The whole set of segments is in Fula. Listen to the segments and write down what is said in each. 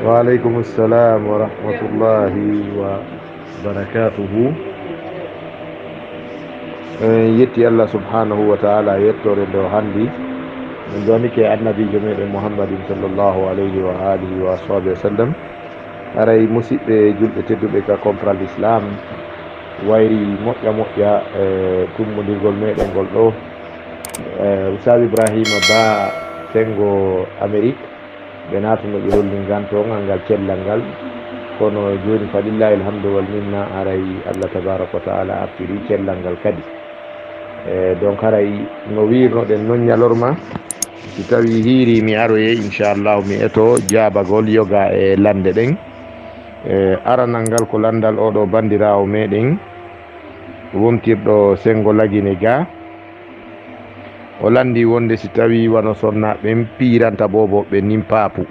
وعليكم السلام ورحمة الله وبركاته. yetti Allah subhanahu wa ta'ala yettore ndo handi min doni ke annabijo meɗen muhammadin sallllahu alayhi wa alihi wa ashabi wa sallam. aray musidɓe julɓe tedduɓe ka compral l'islam wayri moƴƴa moƴƴa tummodirgol meɗen ngol ɗo Oustaz Ibrahima Ba sengo Amérique ɓe natuno ɓe holli gantogal ngal cellal ngal, kono joni falillahi alhamdu wal minna aray Allah tabaraka wa ta'ala artiri cellal ngal kadi. Donc haray no wirnoɗen noon ñalorma si tawi hiiri mi aroye inchallahu mi eto jabagol yoga e lande ɗen. Aranal ngal ko landal oɗo bandirawo meɗen wontirɗo sengo lagine ga, o landi wonde si tawi wano sonnaɓen piranta boboɓe nin paapu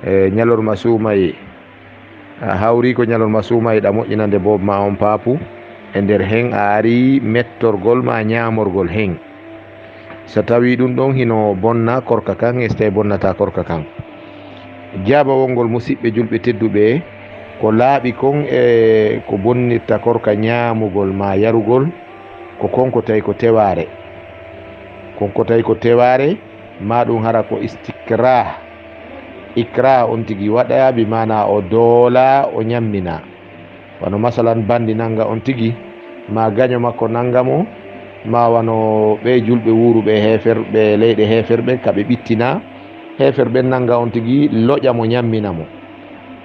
ñalorma suumaye hawri ko ñalorma suumaye ɗa moƴƴinande bobo ma on paapu e nder hen a ari mettorgol ma ñamorgol hen. So tawi ɗum ɗon hino bonna korka kan e so tawi bonnata korka kan. Jabawol ngol musidɓe julɓe tedduɓe ko laaɓi kon e ko bonnirta korka ñamugol ma yarugol ko konko tawi ko teware, konko tawi ko teware ma ɗum hara ko ikrah on tigui waɗa bi mana o doola o ñammina. wano masalan bandi nanga on tigui ma gaño makko nangamo, ma wano ɓe julɓe wuruɓe heferɓe leyɗe heferɓe kaɓe ɓittina heferɓe nanga on tigui loƴamo ñamminamo,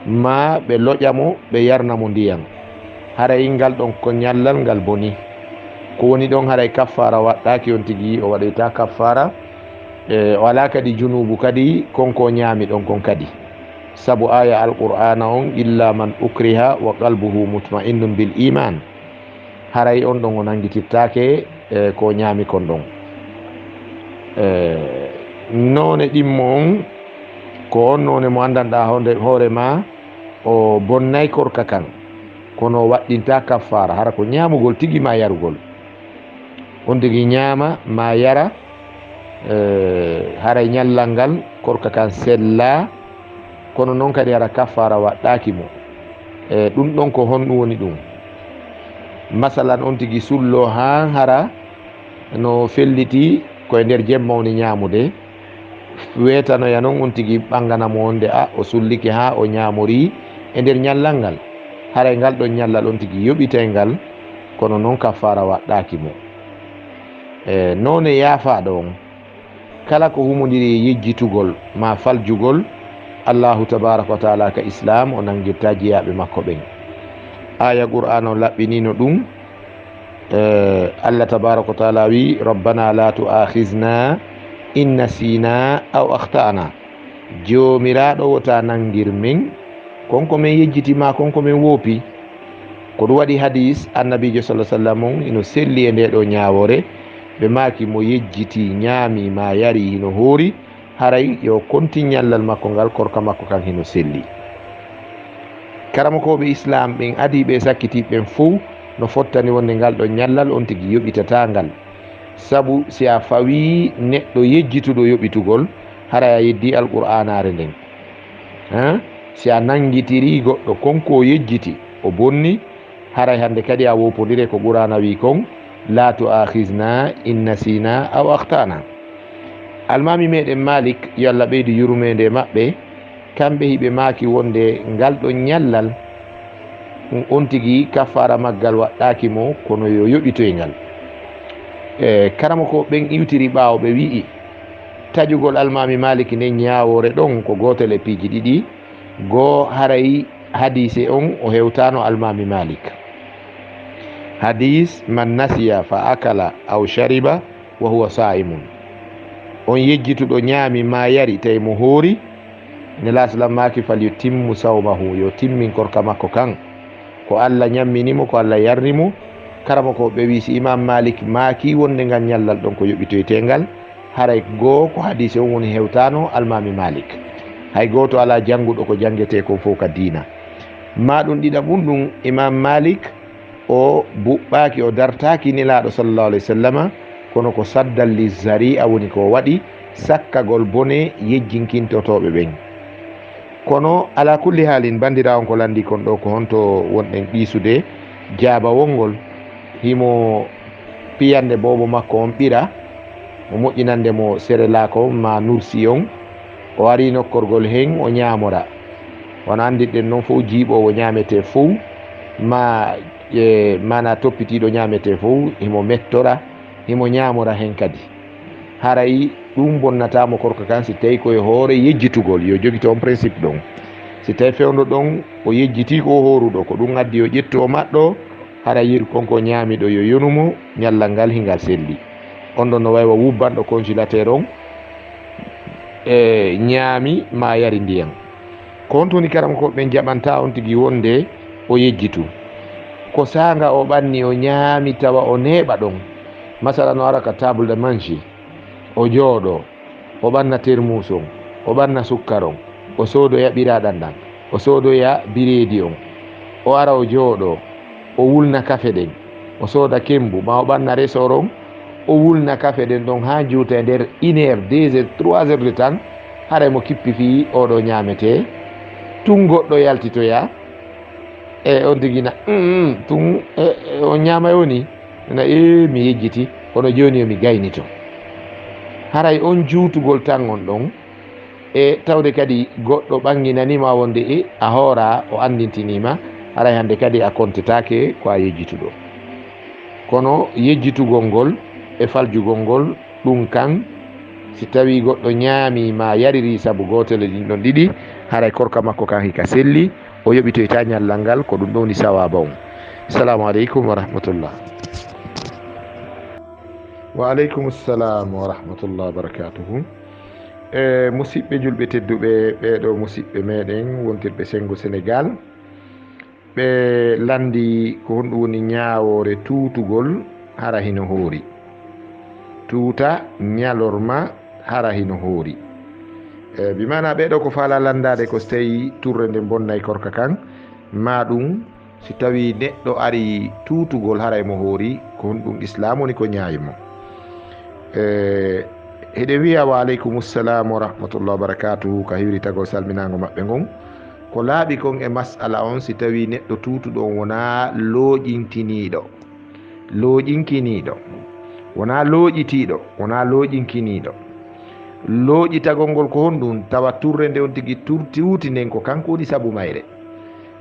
ma ɓe loƴamo ɓe yarnamo ndiyam. haray ngal ɗon ko ñallal ngal boni, ko woni ɗon haray kaffara waɗɗaki on tigui o waɗayta kaffara o ala kadi junubu kadi konko ñaami ɗon kon kadi, sabu aya alqur'ana on illa man ukriha wa qalbuhu mutma'innun bil iman. haray on ɗon o nanguitirtake ko ñaami kon ɗon. none ɗimmo on ko on none mo andanɗa hoore ma o bonnay korka kan, kono waɗɗinta kaffara, hara ko ñamugol tigui ma yarugol, on tigui ñama ma yara. haray ñallal ngal korka kan sella, kono noon kadi hara kaffara waɗɗaki mo. ɗum ɗon ko honɗum woni ɗum. masalan on tigui sullo ha hara no felliti koye nder jemma woni ñamude, wetanoya noon on tigui ɓanganamo wonde o sulliki ha o ñamori e nder ñallal ngal. haray ngal ɗon ñallal on tigui yoɓitay ngal, kono noon kaffara waɗɗaki mo. none yafaɗo on kala ko humodiri yejjitugol ma faljugol Allahu tabaraka wa taala ka islam o nanguirta jeeyaɓe makko ɓen. aya qur'an o laɓɓinino ɗum. Allah tabaraka wa taala wi rabbana la tu'akhizna in nasina aw akhtana. jomiraɗo wota nangir men konko men yejjitima, konko men woopi. ko ɗum waɗi hadis annabijo sallah sallam on ino selli e nde ɗo ñawore, ɓe maki mo yejjiti ñaami ma yari hino hoori, haray yo konti ñallal makko ngal korka makko kan hino selli. karamakoɓe islam ɓen adiɓe sakkitiɓen fou no fottani wonde ngal ɗo ñallal on tigui yoɓitata ngal, sabu si a fawi neɗɗo yejjituɗo yoɓitugol haray a yeddi alqur'anare nden. si a nanguitiri goɗɗo konko yejjiti o bonni, haray hande kadi a wopodire ko qur'ana wi kon la tu'akhizna in nasina aw akhtana. almami meɗen Malik yo Allah ɓeydu yurmede maɓɓe, kamɓe hiɓe maki wonde ngal ɗo ñallal on tigui kaffara maggal waɗɗaki mo, kono yo yoɓitoy ngal. karama ko ɓen iwtiri ɓawo ɓe wi'i tajugol almami Malik nden ñawore ɗon ko gotel e piiji ɗiɗi. goo haray hadise on o hewtano almami Malik. hadis man nasiya fa akala aw shariba wa huwa sa'imun. on yejjituɗo ñaami ma yari tawi mo hoori, nela salam maki fal yo timmu sawmahu, yo timmin korka makko kan, ko Allah ñamminimo, ko Allah yarnimo. karama ko ɓe wi si imam Malik maki wonde ngal ñallal ɗon ko yoɓitoytengal, haray goo ko hadise on woni hewtano almami Malik. hay goto ala janguɗo ko jangete ko fof ka diina ma ɗum ɗiɗaɓum ɗum imam Malik o buɓɓaki o dartaki nelaɗo sallallahu alayhi wa sallam, kono ko saddal li zari a woni ko waɗi sakkagol bone yejjinkintotoɓe ɓen. kono ala kulli halin bandirawo ko landi kon ɗo ko honto wonɗen ɓiisude jaaba wongol himo piyande bobo makko on ɓira mo moƴƴinande mo serelako ma nursi on o ari nokkorgol hen o ñamora wona andirɗen noon fof jiiɓowo ñamete fof ma mana toppitiɗo ñamete fof himo mettora himo ñamora hen kadi haray ɗum bonnatamo korka kan si tawi koye hoore yejjitugol yo joguito on principe ɗon si tawi fewdo ɗon o yejjiti ko horuɗo ko ɗum addi o ƴettu o maɗɗo hara yiru konko ñaamiɗo yo yonumo ñallal ngal hingal selli on ɗon no waywa wubbanɗo congélateur on e ñaami ma yari ndiyam ko on toni karam ko ɓe jaɓanta on tigui wonde o yejjitu ko sanga o ɓanni o ñaami tawa o neeɓa ɗon masala no ara ka table de manger o jooɗo o ɓanna termus on o ɓanna sukkar on o soodoya ɓiraɗan ɗan o soodoya biredi on o ara o jooɗo o wulna kafe ɗen o sooda kembu ma o ɓanna resor on o wulna kafe ɗen ɗon ha juuta e nder 1 heure 2 heures 3 heures de temps haray mo kippi fi oɗo ñamete tun goɗɗo yaltitoya e on tigina tun o ñamay woni na mi yejjiti kono joni yomi gaynito haray on juutugol tan on ɗon e tawde kadi goɗɗo ɓanginanima wonde a hoora o andintinima haray hande kadi a kontetake ko a yejjituɗo kono yejjitugol ngol e faljugol ngol ɗum kan si tawi goɗɗo ñaami ma yariri saabu gotel ɗin ɗon ɗiɗi haray korka makko kan hika selli o yoɓitoyta ñallal ngal ko ɗum ɗo woni sawaba on. Assalamu aleykum wa rahmatullah. Wa aleykum salam wa rahmatullah wa barakatuhu. Musidɓe julɓe tedduɓe ɓeɗo musidɓe meɗen wontirɓe sengo Sénégal ɓe landi ko honɗum woni ñawore tutugol hara hino hoori tuuta ñalorma hara hino hoori bimana ɓeɗo ko faala landade ko so tawi turre nde bonnay korka kan ma ɗum si tawi neɗɗo ari tutugol haray mo hoori ko honɗum islam woni ko ñaayimo heɗe wiya wa aleykum salam wa rahmatullah wa barakatuhu ka hiwri tago salminago maɓɓe ngon ko laaɓi kon e masala on si tawi neɗɗo tutuɗo on wona looƴintiniɗo wona looƴitiɗo wona looƴinkiniɗo looƴitagol ngol ko honɗum tawa turre nde on tigui tuuti nden ko kanko woni saabu mayre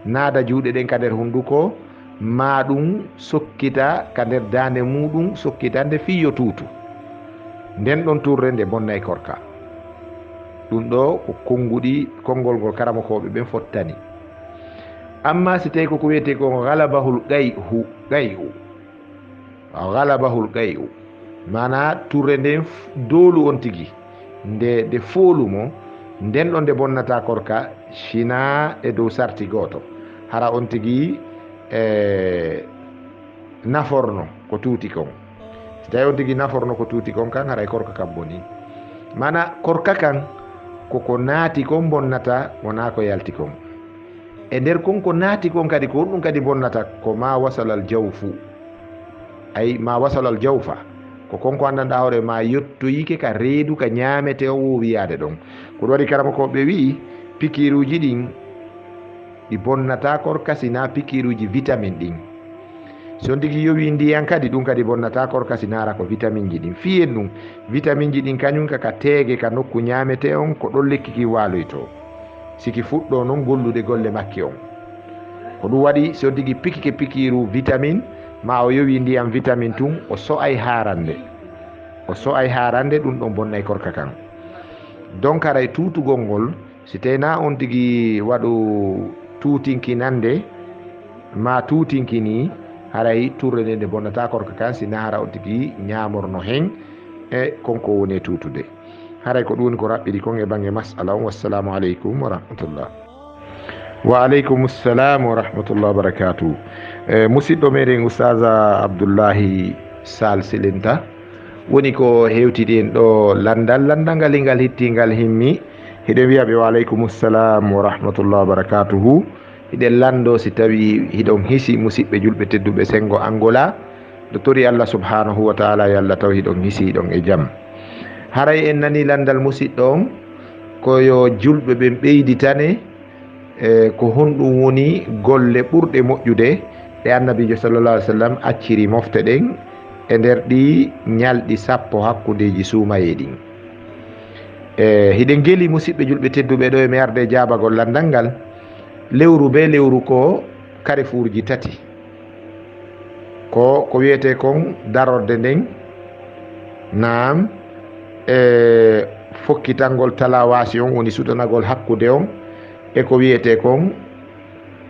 naada juuɗe ɗen ka nder hunduko ma ɗum sokkita ka nder dande muɗum sokkita nde fiyo tuutu nden ɗon turre nde bonnay korka ɗum ɗo ko konngol ngol karamakoɓe ɓen fottani amma si tawi koko wiyete ko galabahul gay'u mana turre nden doolu on tigui nde foolumo nden ɗon nde bonnata korka sina e dow sarti goto hara on tigui naforno ko tuuti kon si tawi on tigui naforno ko tuuti kon kan haray korka kam boni mana korka kan koko naati kon bonnata wona ko yalti kon e nder kon ko naati kon kadi ko ɗum kadi bonnata ko ma wasalal jawfu ay ma wasalal jawfa ko konko andanɗa hoore ma yettoyike ka reedu ka ñamete o wowi yaade ɗon ko ɗum waɗi karama koɓe wi pikiruji ɗin ɗi bonnata korka sina pikiruji vitamine ɗin so on tigui yowi ndiyan kadi ɗum kadi bonnata korka sinara ko vitamine ji ɗin fiyen ɗum vitamine ji ɗin kañum kaka teege ka nokku ñamete on ko ɗon lekkiki waloyto siki fuɗɗo noon gollude golle makki on ko ɗum waɗi so on tigui pikike pikiru vitamine ma o yowi ndiyam vitamine tun o so'ay harande ɗum ɗon bonnay korka kan donc aray tutugol ngol si tawina on tigui waɗu tutinkinande ma tutinkini haray turre nde bonnata korka kan sina hara on tigui ñamorno hen e konko woni tutude haray ko ɗum woni ko raɓɓiɗi kon e banggue masala on. Wassalamu aleykum wa rahmatullah. Wa aleykum salam wa rahmatullah wa barakatuh. Musidɗo meɗen oustaza Abdoullahi Sall Silinta woni ko hewtiɗi en ɗo landal ngal ngal hittingal himmi hiɗen wiyaɓe wa aleykum salam wa rahmatullah wa barakatuhu. hiɗen lando si tawi hiɗon hisi musidɓe julɓe tedduɓe sengo Angola ɗo tori Allah subhanahu wa ta'ala yo Allah taw hiɗon hisi hiɗon e jaam haray en nani landal musidɗo on koyo julɓe ɓen ɓeyditane ko honɗum woni golle ɓurɗe moƴƴude ɗe annabijo sallallah alih w sallam acciri mofte ɗen e nder ɗi ñalɗi 10 hakkudeji suumaye ɗin. hiɗen geli musidɓe julɓe tedduɓe ɗo e mi arde jabagol landal ngal. lewru be lewru ko Carrefourji 3 ko wiyete kon darorde nden naam fokkitangol talawasi on woni sutanagol hakkude on e ko wiyete kon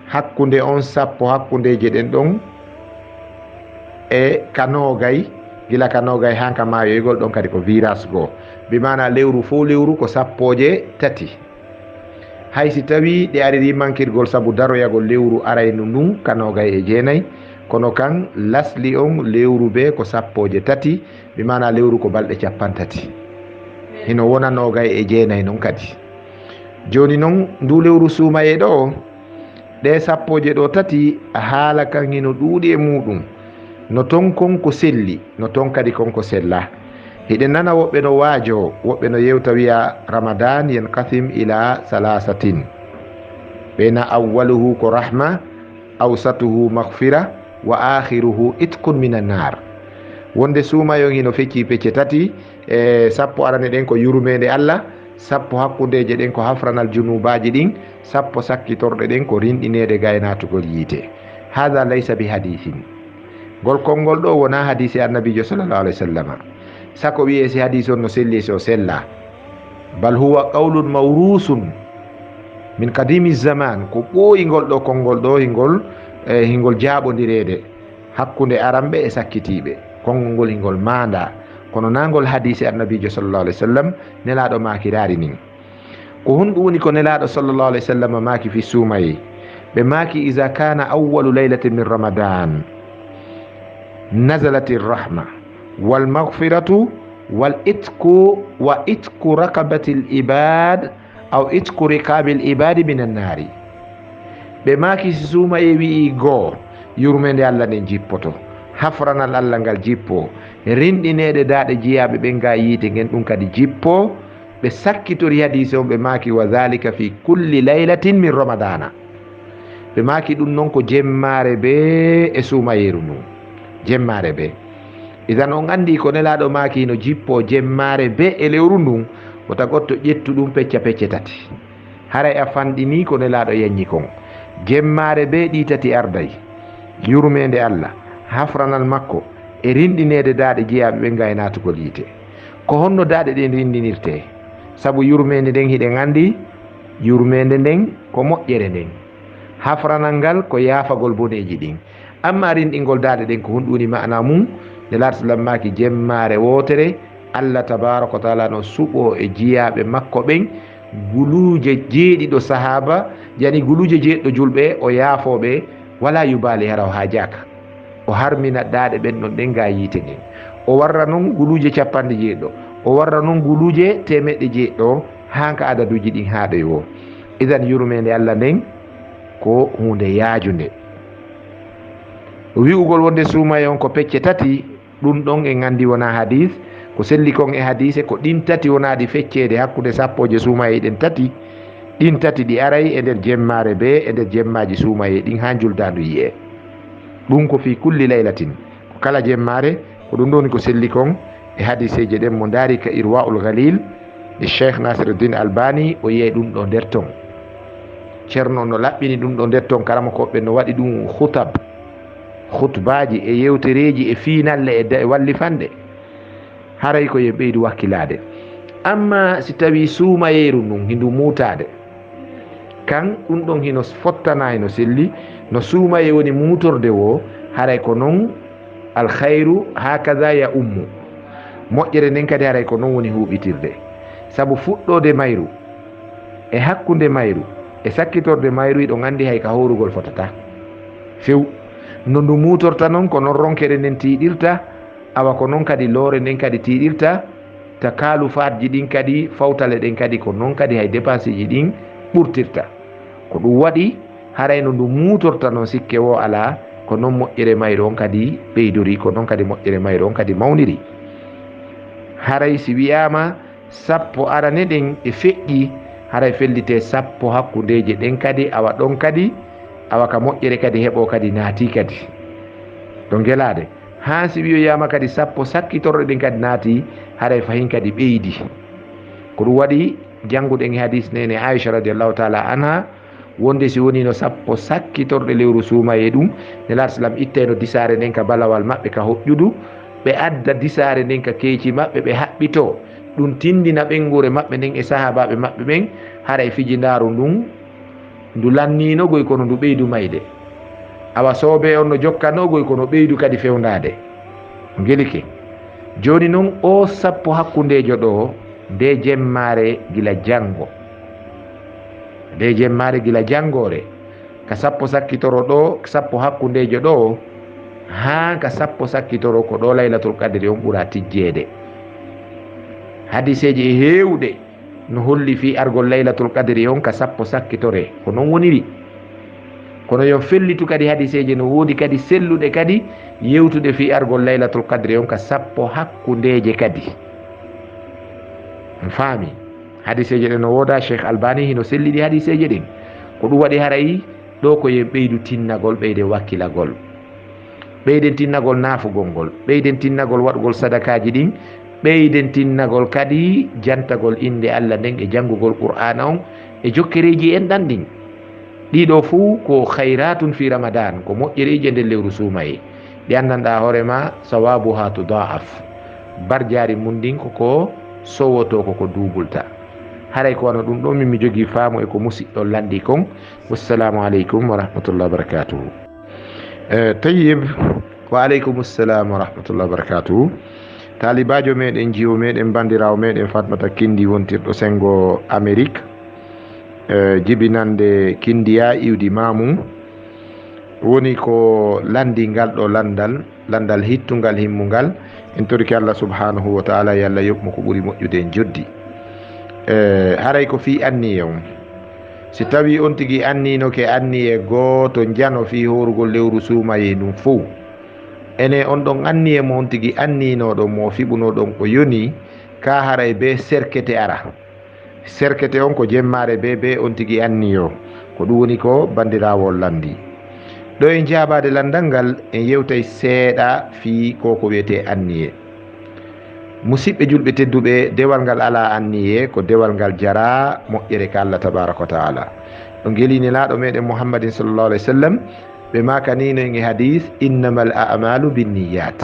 hakkude on 10 hakkudeje ɗen ɗon e kanogay gila kanogay hanka mayoygol ɗon kadi ko virage goo bimana lewru fo lewru ko 3 haysi tawi ɗe ari mankirgol saabu daroyagol lewru arayno ndun kanogay e 9 kono kan lasli on lewru be ko 3 bimana lewru ko balɗe 30 hino wona nogay e 9 non kadi. joni noon ndu lewru suumaye ɗo ɗe 3 haala kan hino ɗuuɗi e muɗum no ton konko selli no ton kadi konko sella. hiɗen nana woɓɓe no waajo woɓɓe no yewta wiya ramadan yankasim ila 3 ɓena awwaluhu ko rahma awsatuhu maghfira wa akhiruhu itkun minan nar. wonde suumayon hino fecci pecce 3 e 10 arane ɗen ko yurmede Allah, 10 hakkudeje ɗen ko hafranal junubaji ɗin, 10 sakkitorɗe ɗen ko rinɗinede gaynatugol yiite. hada laysa bi hadithin. gol konngol ɗo wona hadise annabijo sallallahu alaihi wasallam. sako wiye si hadise on no selli so sella, bal huwa qawlun mawrusun min qadimi zaman, ko ɓooyingol ɗo konngol ɗo hingol jaaɓodirede hakkude aramɓe e sakkitiɓe. konngol ngol hingol manda kono nangol hadise annabijo sallallahu alaihi wasallam nelaɗo makirari nin. ko honɗum woni ko nelaɗo sallallahu alaihi wasallam maki fi suumaye. ɓe maki iza kana awwalu laylatin min ramadan nazalat irrahma wal maghfiratu wal itku wa itku rakabati l ibad aw itku rikabi l ibadi min annari. ɓe maki si suumaye wi'i goo yurmede Allah nden jippoto, hafranal Allah ngal jippo, rinɗinede daaɗe jiyaɓe ɓen ga yiite ngen ɗum kadi jippo. ɓe sakkitori hadise on ɓe maki wa dhalika fi kulli laylatin min ramadana. ɓe maki ɗum noon ko jemmare be e suumayeru ndun, jemmare be. idan on andi ko nelaɗo maki no jippo jemmare be e lewru ndun wota gotto ƴettu ɗum pecce 3 haray a fanɗini ko nelaɗo yanñi kon. jemmare be ɗi 3 arday, yurmede Allah, hafranal makko e rinɗinede daaɗe jeeyaɓe ɓe gaynatugol yiite. ko honno daaɗe ɗen rinɗinirte? saabu yurmede nden hiɗen andi yurmede nden ko moƴƴere nden, hafranal ngal ko yaafagol boneji ɗin. amma rinɗingol daaɗe ɗen ko honɗuni ma'ana mum nelaɗo sallam maki jemmare wotere Allah tabaraka wa taala no suɓo e jiyaɓe makko ɓen guluje 7 sahaba, yani guluje 7 julɓe o yaafoɓe wala yubali haraw ha jaka, o harmina daaɗe ɓen ɗon ɗen ga yiite ngen. o warra noon guluje 7 o warra noon guluje 100 hanka adaduji ɗin haɗoy wo. idan yurmede Allah nden ko hunde yaajude. wi'ugol wonde suumaye on ko pecce 3 ɗum ɗon en andi wona hadis. ko selli kon e hadise ko ɗin 3 wonaɗi feccede hakkude 10 suumaye ɗen 3 ɗin 3 ɗi aray e nder jemmare be e nder jemmaji suumaye ɗin ha juldandu yi'e. ɗum ko fi kulli laylatin, ko kala jemmare. ko ɗum ɗoni ko selli kon e hadiseje ɗen mo daari ka irwaul ghalil e cheikh Nasiruddin Albani o yi'e ɗum ɗo nder ton. ceerno no laɓɓini ɗum ɗo nder ton karama koɓɓe no waɗi ɗum khutbaji e yewtereji e finalle e wallifande haray ko ye ɓeydu wakkilade. amma si tawi suumayeru ndun hindu muutade kan ɗum ɗon hino fottana hino selli no suumaye woni mutorde wo, haray ko noon alkhayru hakaza ya ummu. moƴƴere nden kadi haray ko noon woni huɓitirde. saabu fuɗɗode mayru e hakkude mayru e sakkitorde mayru iɗon andi hay ka howrugol fotata few. no ndu mutorta noon ko noon ronkere nden tiiɗirta, awa ko noon kadi loore nden kadi tiiɗirta, ta kaalu fatji ɗin kadi fawtale ɗen kadi ko noon kadi hay dépense ji ɗin ɓurtirta. ko ɗum waɗi haray no ndu mutorta noon sikke wo ala ko noon moƴƴere mayru on kadi ɓeydori, ko noon kadi moƴƴere mayru on kadi mawniri. haray si wiyama 10 arane ɗen e feƴƴi haray fellite sappo hakkundeje ɗen kadi awa ɗon kadi awa ka moƴƴere kadi heɓo kadi naati kadi ɗo gelade ha si wiyoyama kadi sappo sakkitorɗe ɗin kadi naati haray fahin kadi ɓeydi ko ɗum waɗi jannguɗen e hadis nene Aisha radiallahu taala anha wonde si woni no sappo sakkitorɗe lewru suumaye ɗum nelaɗo sallam ittayno disare nden ka balawal maɓɓe ka hoƴƴudu ɓe adda disare nden ka keeci maɓɓe ɓe haɓɓito ɗum tindina ɓengure maɓɓe nden e sahabaɓe maɓɓe ɓen haray fijindaru ndun ndu lanninogoy kono ndu ɓeydu mayde awa soobe on no jokkanogoy kono ɓeydu kadi fewndade gelike joni noon o sappo hakkundejo ɗo nde jemmare gila janngo nde jemmare gila janngore ka sappo sakkitoro ɗo sappo hakkundejo ɗo ha ka sappo sakkitoro ko ɗo laylatul qadri on ɓuura tijjede hadiseji e hewɗe no holli fi argol laylatul qadri on ka sappo sakkitore ko non woniri kono yo fellitu kadi hadiseji no woodi kadi selluɗe kadi yewtude fi argol laylatul qadri on ka sappo hakkundeje kadi faami hadiseje ɗen no wooda Cheikh Albani hino selliɗi hadiseje ɗin ko ɗum waɗi haray ɗo ko yen ɓeydu tinnagol ɓeyde wakkilagol ɓeyden tinnagol naafugol ngol ɓeyden tinnagol waɗugol sadakaji ɗin ɓeyden tinnagol kadi jantagol inde Allah nden e janngugol qur'ana on e jokkereji en ɗan ɗin ɗiɗo fuu ko khairatun fi ramadan ko moƴƴereji nder lewru suumaye ɗi anndanɗa hoorema sawabuha tudaaf barjari mum ɗin koko sowoto koko duubulta haray ko wano ɗum ɗo min mi jogii faamu e ko musidɗo landi kon wassalamu aleykum wa rahmatullah wa barakatuhu tayyib wa aleykum assalam wa rahmatullah wa barakatuhu talibajo meɗen jiwo meɗen bandirawo meɗen Fatmata Kindi wontirɗo sengo Amérique jibinande Kindiya iwdi Mamum woni ko landi ngal ɗo landal hittungal himmungal en toriki Allah subhanahu wa ta'ala yo Allah yoɓmo ko ɓuri moƴƴude en joddi haray ko fi anniye on si tawi on tigi annino ke anniye goto jano fi horugol lewru suumaye ɗum fo ene on ɗon anniye mo on tigi anninoɗon mo fiɓunoɗon ko yoni ka haray be serkete ara serkete on ko jemmare be on tigi anniyo ko ɗum woni ko bandirawol landi ɗo en jabade landal ngal en yewtay seeɗa fi koko wiyete anniye musidɓe julɓe tedduɓe dewal ngal ala anniye ko dewal ngal jara moƴƴere ka Allah tabaraka wa taala ɗo gelini laaɗo meɗen Muhammadin sallallahu alaihi wa sallam ɓe makanino en e hadis innamal a'malu binniyat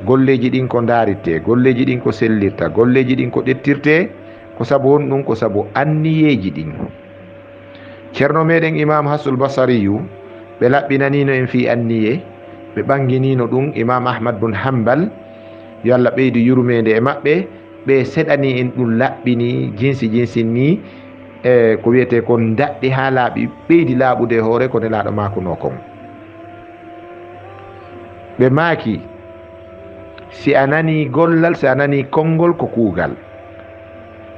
golleji ɗin ko daaritte golleji ɗin ko sellirta golleji ɗin ko ɗettirte ko sabu on ɗum ko sabu anniyeji ɗin ceerno meɗen imam Hasul Basariyu ɓe laɓɓinanino en fi anniye ɓe ɓanginino ɗum imam Ahmad bun Hanbal yo Allah ɓeydu yurmede e maɓɓe ɓe seɗani en ɗum laɓɓini jinsi ni ko wiyete kon daɗɗi ha laaɓi ɓeydi laaɓude hoore ko nelaɗo makuno kon ɓe maaki si a nani gollal si a nani konngol ko kuugal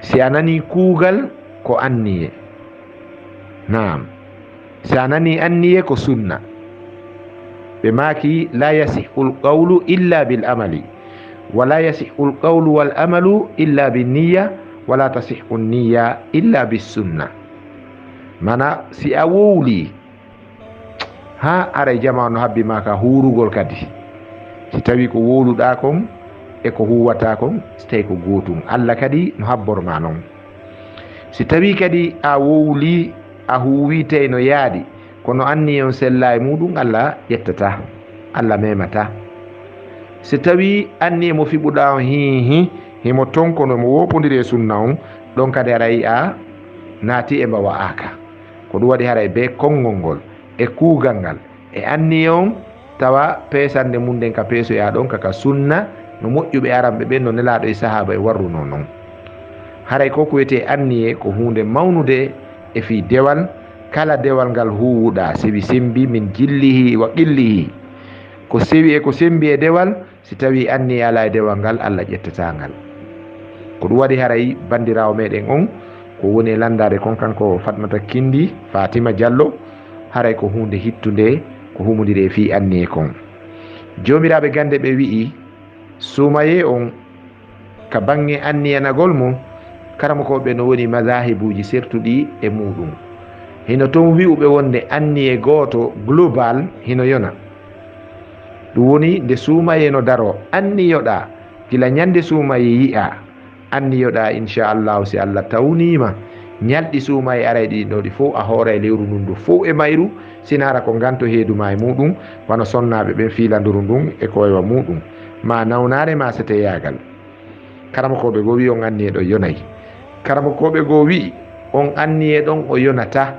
si a nani kuugal ko anniye naam si a nani anniye ko sunna ɓe maaki la yasihu lqawlu illa bil amali wala yasihu lqawlu wal amalu illa binniya wala tasihu niya illa bisunna mana si a wowli ha aray jamanu habbi ma ka hurugol kadi si tawi ko wowluɗa kon e ko huwata kon si tawi ko gotum Allah kadi no habborma noon si tawi kadi a wowli a huwite no yaadi kono anni on sella e muɗum Allah ƴettata Allah memata si tawi anni mo fiɓuɗa on hihi himo tonkono mo wopodiri e sunna on ɗon kadi aray a naati e mbawa aka ko ɗum waɗi haray be konngol ngol e kuugal ngal e anni on tawa peesande mum nden ka peesoya ɗon kaka sunna no moƴƴuɓe aranɓe ɓen no nelaɗo e sahaba e warruno noon haray ko ko wiyete anniye ko hunde mawnude e fi dewal kala dewal ngal huwuɗa sewi sembi min jillihi wa qillihi ko sewi e ko sembi e dewal si tawi anni ala e dewal ngal Allah ƴettata ngal ko ɗum waɗi haray bandirawo meɗen on ko woni e landade kon kanko Fatmata Kindi Fatima Diallo haray ko hunde hittude ko humodiri e fi anniye kon jomiraɓe gande ɓe wi'i sumaye on ka bange anniyanagol mum karamokoɓe no woni mazahibuji sertuɗi e muɗum. hino toon wi'uɓe wonde anniye goto global hino yona. ɗum woni nde suumaye no daro anniyoɗa gila ñande suumaye yi'a anniyoɗa inchallahu si Allah tawnima ñalɗi suumaye aray ɗiɗo ɗi fof a hoora e lewru ndun ndu fof e mayru sinara ko ganto heeduma e muɗum wano sonnaɓe ɓen fiilanduru ndun e koyewa muɗum ma nawnare ma sete yagal. karamokoɓe goo wi on anniye ɗo yonayi. karamokoɓe goo wi on anniye ɗon o yonata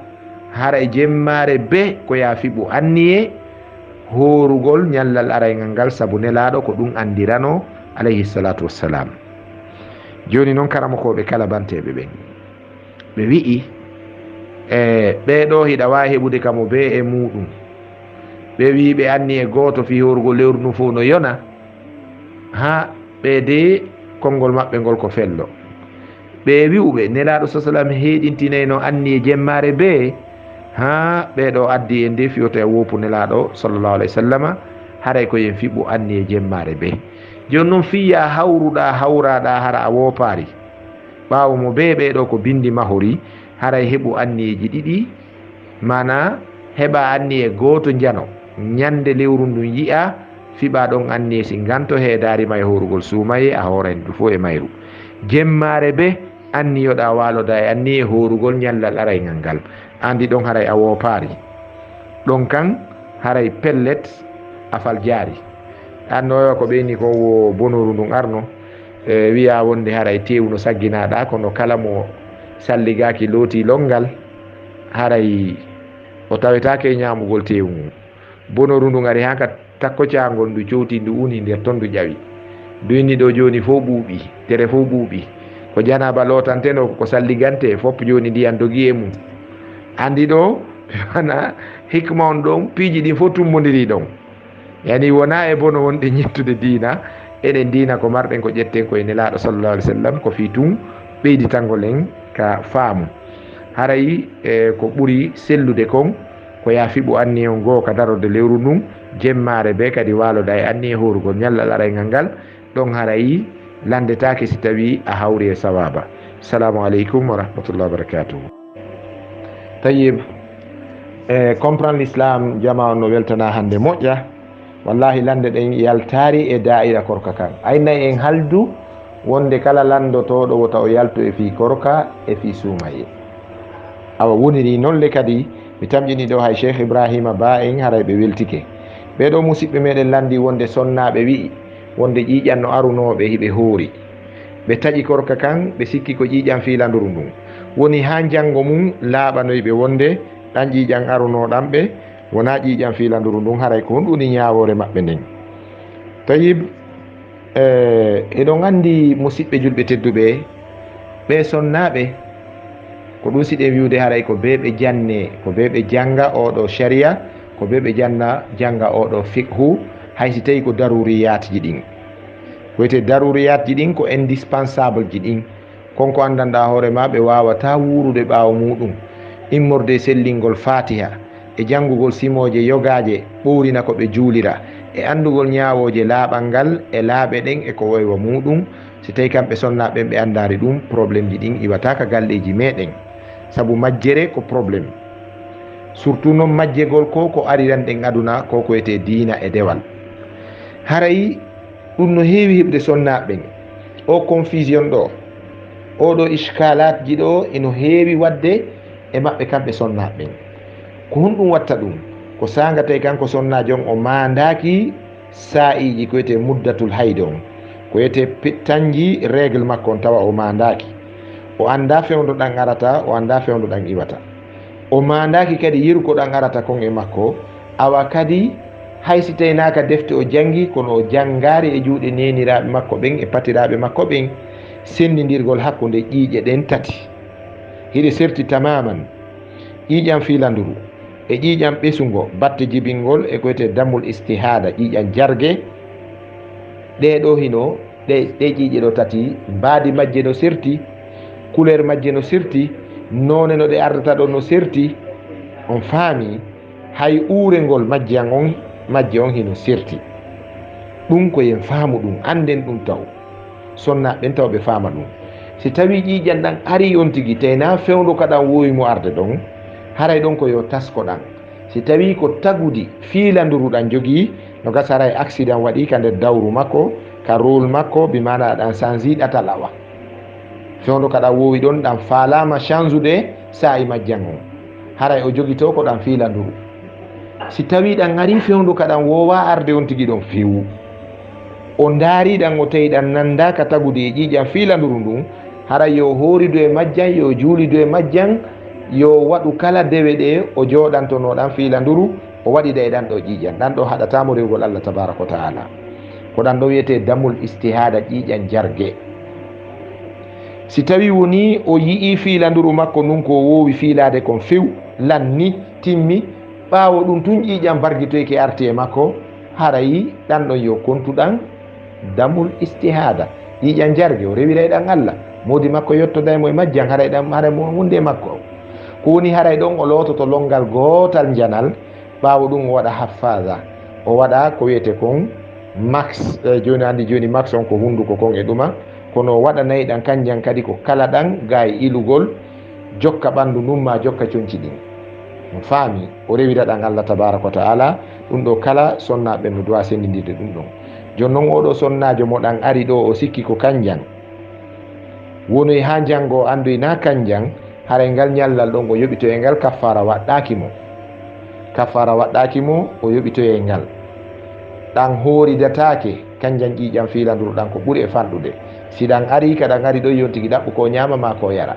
haray jemmare be ko yaafiɓu anniye horugol ñallal araygal ngal saabu nelaɗo ko ɗum andirano alayhi salatu wassalam. joni noon karamokoɓe kala banteɓe ɓen ɓe wi'i ɓeɗo hiɗa wawi heɓude kamo be e muɗum ɓe wi ɓe anni e goto fi horugol lewru ndu fof no yona ha ɓe de konngol maɓɓe ngol ko fello. ɓe wi'uɓe nelaɗo sa sallam heɗintinayno anni e jemmare be ha ɓeɗo addi e nde fiyoto e woppu nelaɗo sallllahu alayhi wa sallam haray ko yen fiɓu anni e jemmare be. joni noon fiya hawruɗa hawraɗa hara a wopari ɓawo mo be ɓeɗo ko bindi mahori haray heɓu anniyeji ɗiɗi mana heɓa anniye goto jano ñande lewru ndun yi'a fiɓa ɗon anniye si ganto heedarima e horugol suumaye a hoorani ɗum fof e mayru. jemmare be anniyoɗa waloda e anniye horugol ñallal araygal ngal andi ɗon haray a wopari ɗon kan haray pellet afal jaari. annoyo ko ɓeyni ko wo bonoru ndun arno wiya wonde haray tewu no sagginaɗa kono kala mo salligaki looti longal haray o tawetake e ñamugol tewu ngu. bonoru ndu ari hanka takko cagol ndu cowti ndu uni nder ton ndu ƴawi duyni ɗo joni fo ɓuuɓi tere fo ɓuuɓi ko janaba lotanteno ko salligante fop joni ndiyan dogi e mum. andi ɗo wana hikma on ɗon piiji ɗin fo tummodiri ɗon yani wona e bono wonde ñettude diina eɗen diina ko marɗen ko ƴetten koye nelaɗo sallallah alih w sallam ko fi tun ɓeyditangol en ka faamu. haray ko ɓuuri sellude kon ko yaafiɓu anniye on goo ka darode lewru ndun jemmare be kadi waloda e anniye horugol ñallal araygal ngal ɗon haray landetake si tawi a hawri e sawaba. assalamu aleykum wa rahmatullahi wa barakatuhu. tayib comprendre l'islam jama on no weltana hande moƴƴa wallahi lande ɗen yaltari e da'ira korka kan aynayi en haldu wonde kala landotoɗo wota o yaltu e fi korka e fi suumaye awa woniri noon le kadi mi tamƴini ɗo hay cheikh ibrahima ba en haray ɓe weltike ɓeɗo musidɓe meɗen landi wonde sonnaɓe wi'i wonde ƴiƴan no arunoɓe hiɓe hoori ɓe taƴi korka kan ɓe sikki ko ƴiƴan fiilanduru ndun woni ha janggo mum laaɓanoyɓe wonde ɗan ƴiƴan arunoɗan ɓe wona ƴiƴan fiilanduru ndun haray ko honɗuni ñawore maɓɓe nden. tayib eɗon andi musidɓe julɓe tedduɓe ɓe sonnaɓe ko ɗum siɗen wiwde haray ko be ɓe janne ko be ɓe janga oɗo sharia ko be ɓe janga oɗo fiqhu haysi tawi ko daruriyatji ɗin ko wiyete daruriyatji ɗin ko indispensable ji ɗin konko andanɗa hoorema ɓe wawata wurude ɓawo muɗum immorde sellingol fatiha e jangugol simoje yogaje ɓowrina ko ɓe juulira e andugol ñawoje laaɓal ngal e laaɓe ɗen e ko woywa muɗum si tawi kamɓe sonnaɓen ɓe andari ɗum probléme ji ɗin iwataka galleji meɗen saabu majjere ko probléme surtout noon majjegol ko ariranɗen aduna ko wiyete diina e dewal. haray ɗum no heewi heɓde sonnaɓen o confusion ɗo oɗo iskalat ji ɗo eno heewi wadde e maɓɓe kamɓe sonnaɓen ko honɗum watta ɗum ko sanga tawi kanko sonnajo on o mandaki sa'iji ko wiyete muddatul hayde on ko wiyete tanji règle makko on tawa o mandaki o anda fewndo ɗan arata o anda fewndo ɗan iwata o mandaki kadi yirko ɗan arata kon e makko awa kadi haysi tawi naka defte o jangi kono o jangari e juuɗe neniraɓe makko ɓen e patiraɓe makko ɓen sendidirgol hakkude ƴiiƴe ɗen tati hiɗe serti tamaman ƴiiƴam fiilanduru e ƴiiƴam ɓesugo batte jibingol e ko wiyete dammul istihada ƴiiƴam jargue ɗeɗo hino ɗe ƴiiƴe ɗo tati mbaadi majje no serti couleur majje no serti none no ɗe ardata ɗo no serti on faami hay uurengol majje on hino serti ɗum ko yen faamu ɗum anden ɗum taw sonnaɓen taw ɓe faama ɗum si tawi ƴiƴan ɗan ari on tigi tena fewndo kaɗan wowi mo arde ɗon haray ɗon ko yo tasko ɗan si tawi ko tagudi fiilanduru ɗan jogii no gasaray accident waɗi ka nder dawru makko ka rôle makko bimana ɗan change ɗata lawa fewndo kaɗan wowi ɗon ɗan falama change ude sa'i majjan on haray o jogito ko ɗan fiilanduru si tawi ɗan ari fewndo kaɗan wowa arde on tigi ɗon fewu o ndaari ɗan o tawi ɗan nanda ka tagudi e ƴiƴan fiilanduru ndun haray yo horidu e majjan yo juulidu e majjan yo waɗu kala dewe ɗe o jooɗantono ɗan fiilanduru o waɗida e ɗan ɗo ƴiƴan ɗan ɗo haɗatamo rewgol Allah tabaraka wa taala ko ɗan ɗo wiyete damul istihada ƴiƴan jargue si tawi woni o yii fiilanduru makko nun ko wowi fiilade kon few lanni timmi ɓaawo ɗum tun ƴiƴan bargitoyke arti e makko harayi ɗan ɗon yo kontuɗan damul istihada ƴiƴan jargue o rewiray ɗan Allah modi makko yettodaymo e majjan haray ɗan haray mo hunde makko ko woni haray ɗon o loototo longal gootal janal ɓaawo ɗum o waɗa haffaza o waɗa ko wiyete kon max joni andi joni max on ko hunduko kon e ɗuma kono waɗanayi ɗan kanjan kadi ko kala ɗan ga e ilugol jokka ɓandu numma jokka conci ɗin on faami o rewira ɗan Allah tabaraka wa taala ɗum ɗo kala sonnaɓe no dowa sendidirde ɗum ɗon joni noon oɗo sonnajo mo ɗan ari ɗo o sikki ko kanjan wonoy ha janggo o anduy na kanjan haray ngal ñallal ɗon o yoɓitoye ngal kaffara waɗɗaki mo o yoɓitoye ngal ɗan horidatake kanjan ƴiƴan fiilanduru ɗan ko ɓuuri e fanɗude si ɗan ari ka ɗan ari ɗo yontigi ɗaɓɓu ko ñama ma ko yara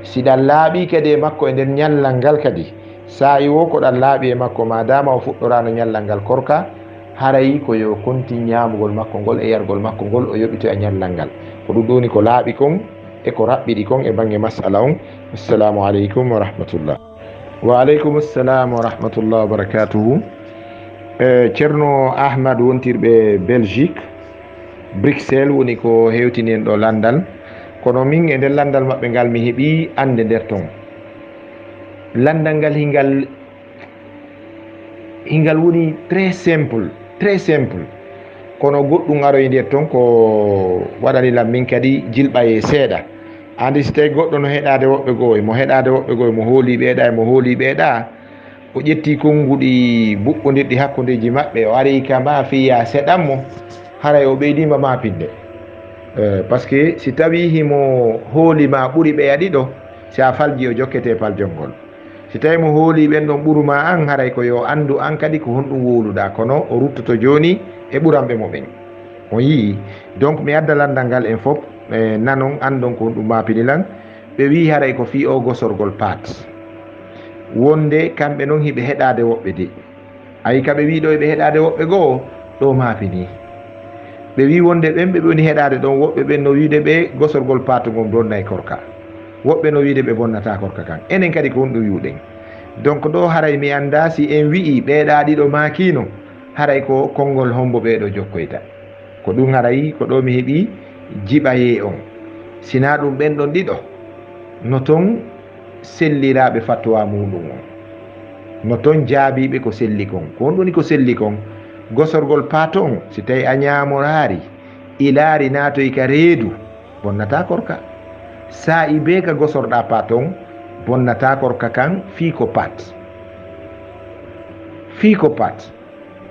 si ɗan laaɓi kadi e makko e nder ñallal ngal kadi sa'i wo ko ɗan laaɓi e makko madama o fuɗɗorano ñallal ngal korka harayi ko yo konti ñamugol makko ngol e yargol makko ngol o yoɓito e ñallal ngal ko ɗum ɗoni ko laaɓi kon e ko raɓɓiɗi kon e banggue masala on. Assalamu aleykum wa rahmatullah. Wa aleykum assalam wa rahmatullah wa barakatuhu. Ceerno Ahmad wontirɓe Belgique Bruxelles woni ko hewtini en ɗo landal kono min e nder landal maɓɓe ngal mi heeɓi ande nder ton landal ngal hingal woni très simple kono goɗɗum aroye nder ton ko waɗanilam min kadi jilɓaye seeɗa andi so tawi goɗɗo no heɗade woɓɓe goo mo heɗade woɓɓe goo mo hooli ɓeeɗa mo hooli ɓeeɗa o ƴetti konnguɗi buɓɓodirɗi hakkudeji maɓɓe o ari kama fiya seɗanmo haray o ɓeydima mapinde par ce que si tawi himo hoolima ɓuuri ɓeya ɗiɗo si a falji o jokkete paljol ngol si tawi mo hooli ɓen ɗon ɓuruma an haray ko yo andu an kadi ko honɗum wowluɗa kono o ruttoto joni e ɓuranɓe mo ɓen on yii donc mi adda landal ngal en fof nanon andon ko honɗum mapinilan ɓe wi haray ko fi o gosorgol pat wonde kamɓe noon hiɓe heɗade woɓɓe de ayi kaɓe wi ɗo eɓe heɗade woɓɓe goo ɗo mapini ɓe wi wonde ɓen ɓe woni heɗade ɗon woɓɓe ɓen no wiide ɓe gosorgol patugol bonnay korka woɓɓe no wiide ɓe bonnata korka kan enen kadi ko honɗum wiwɗen donc ɗo haray mi anda si en wi'i ɓeeɗa ɗiɗo makino haray ko konngol hombo ɓeeɗo jokkoyta ko ɗum haray ko ɗo mi heeɓi jiɓaye on sina ɗum ɓen ɗon ɗiɗo no toon selliraɓe fatwa muɗum on no toon jaabiɓe ko selli kon ko honɗum woni ko selli kon gosorgol paato on si tawi a ñamorari ilaari natoy ka reedu bonnata korka sa i be ka gosorɗa paato on bonnata korka kan fii ko pat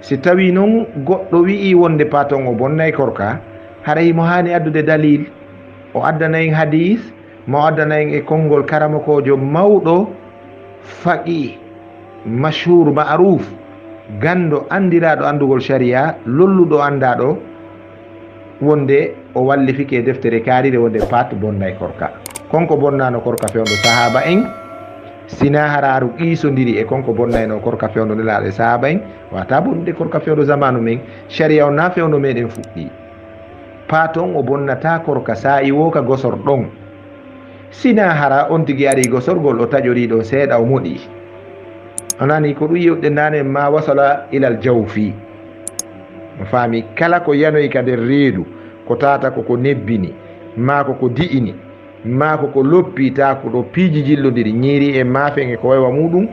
si tawi noon goɗɗo wi'i wonde paato on o bonnay korka haray mo hani addude dalil o addanayen hadis mo addanayen e konngol karamakojo mawɗo faqi mashhur ma'ruf gando andiraɗo andugol sharia lolluɗo andaɗo wonde o wallifike deftere kaarire wonde pat bonnay korka konko bonnano korka fewndo sahaba en sina hararu qiisodiri e konko bonnayno korka fewndo nelaɗo sahaba en wata bonnude korka fewndo zamanu men sharia o na fewndo meɗen fuɗɗi pat on o bonnata korka sa i wo ka gosor ɗon sina hara on tigi ari gosorgol o taƴori ɗo seeɗa o moɗi onani ko ɗum yewɗe nane ma wasala ilal jawfi mo faami kala ko yanoyi ka nder reedu ko tata koko nebbini ma koko di'ini ma koko loppita ko ɗo piiji jillodiri ñiiri e maafen e ko waywa muɗum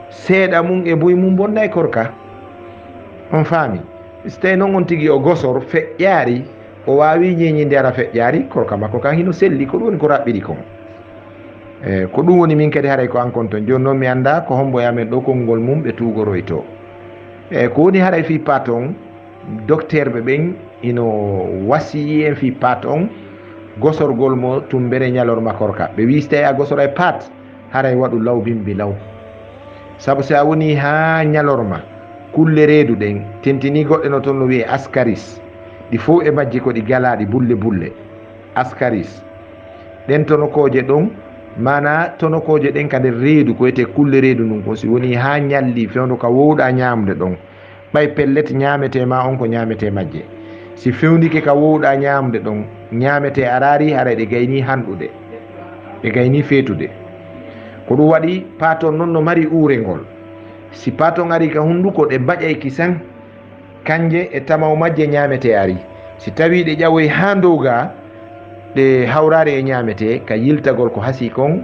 seeɗa mum e boye mum bonna e korka on faami so tawi noon on tigi o gosor feƴƴaari o wawi ñeñinde ara feƴƴaari korka makko kan hino selli ko ɗum woni ko raɓɓiɗi kon ko ɗum woni min kadi haray ko an kon toon joni noon mi annda ko homboyamen ɗo konngol mum ɓe tugoroyto ko woni haray fi pat on docteur ɓe ɓen ino wasiyi en fi pat on gosorgol mo tumbere ñalorma korka ɓe wi so tawi a gosora e pat haray waɗu law bimbi law saabu so a woni ha ñalorma kulle reedu ɗen tentini goɗɗe no toon no wiye ascaris ɗi fof e majji ko ɗi galaɗi bulle bulle ascaris ɗen tonokoje ɗon mana tonokoje ɗen ka nder reedu ko wiyete kulle reedu ndun ko si woni ha ñalli fewndo ka wowɗa ñamde ɗon ɓay pellet ñamete ma on ko ñamete majje si fewndike ka wowɗa ñamde ɗon ñamete arari haray ɗe gayni hanɗude ɗe gayni feetude ko ɗum waɗi paton noon no mari uurengol si paton ari ka hunduko ɗe mbaƴay kisan kanje e tamaw majje ñamete ari si tawi ɗe ƴawoy ha dow ga ɗe hawrare e ñamete ka yiltagol ko hasi kon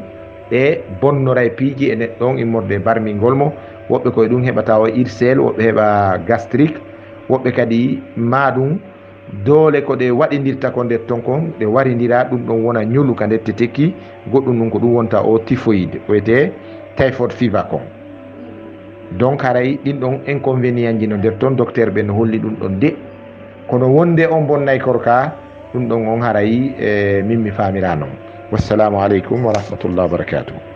ɗe bonnoray piiji e neɗɗon immorde barmingol mo woɓɓe koye ɗum heɓata o irsel woɓɓe heɓa gastrique woɓɓe kadi maɗum doole ko ɗe waɗidirta ko nder ton kon ɗe waridira ɗum ɗon wona ñulu ka ndette tekki goɗɗum ɗum ko ɗum wonta o typhoïde wiyete typhoid fever kon donc haray ɗin ɗon inconvénient ji no nder toon docteur ɓe no holli ɗum ɗon de kono wonde on bonnay korka ɗum ɗon on haray min mi famira noon wassalamu aleykum wa rahmatullah wa barakatuh